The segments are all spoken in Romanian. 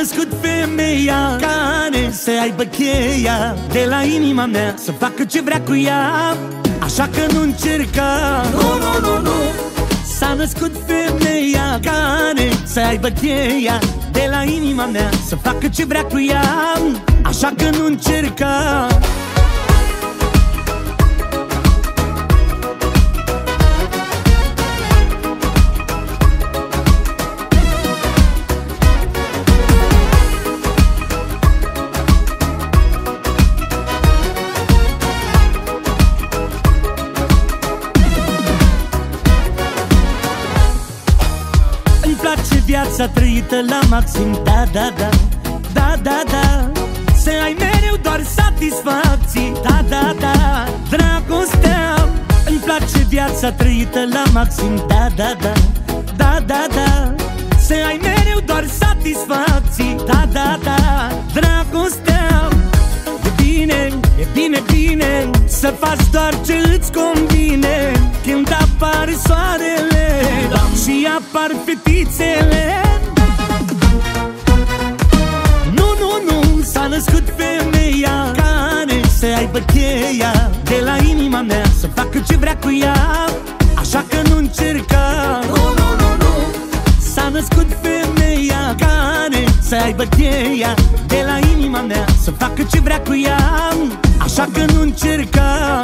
născut femeia care să aibă cheia de la inima mea, să facă ce vrea cu ea, așa că nu încerca. Nu. S-a născut femeia care să aibă cheia de la inima mea, să facă ce vrea cu ea, așa că nu încerca. Viața trăită la maxim, da. Să ai mereu doar satisfacții, da. Dragostea, îmi place viața trăită la maxim, da. Să ai mereu doar satisfacții, da. Dragostea, e bine să faci doar ce îți convine. Când apare soarele și apar fetițele, nu, s-a născut femeia care să aibă cheia de la inima mea, să facă ce vrea cu ea, așa că nu încerca. Nu, s-a născut femeia care să aibă cheia de la inima mea, să facă ce vrea cu ea, așa că nu încerca.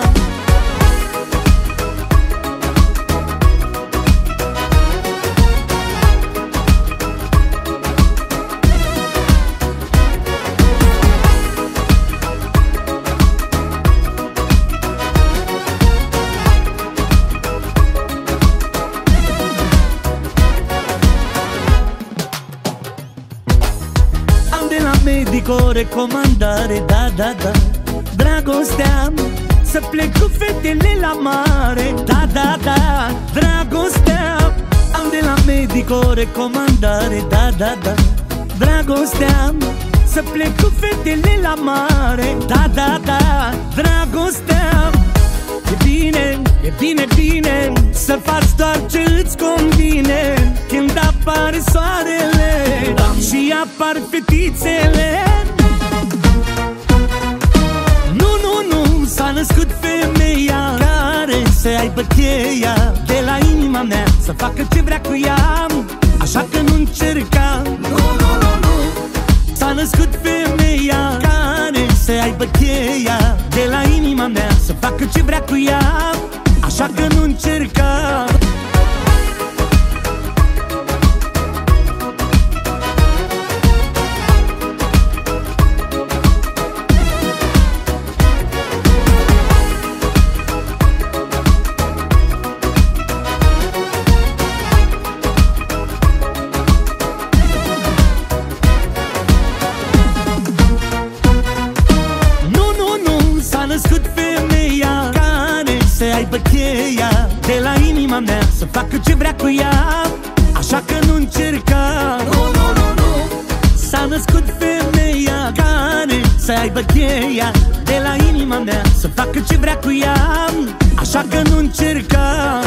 Medic o recomandare, da. Dragostea, să plec cu fetele la mare, da. Dragostea, am de la medic o recomandare, da. Dragostea, să plec cu fetele la mare, da. Dragostea, e bine să faci doar ce îți convine. Când apare soarele și apar fetițele, nu, s-a născut femeia care să aibă cheia de la inima mea, să facă ce vrea cu ea, așa că nu încerca. Nu, s-a născut femeia care să aibă cheia de la inima mea, să facă ce vrea cu ea, așa că nu încerca. S-a născut femeia care să aibă cheia de la inima mea, să facă ce vrea cu ea, așa că nu încerca. Nu, s-a născut femeia care să aibă cheia de la inima mea, să facă ce vrea cu ea, așa că nu încerca.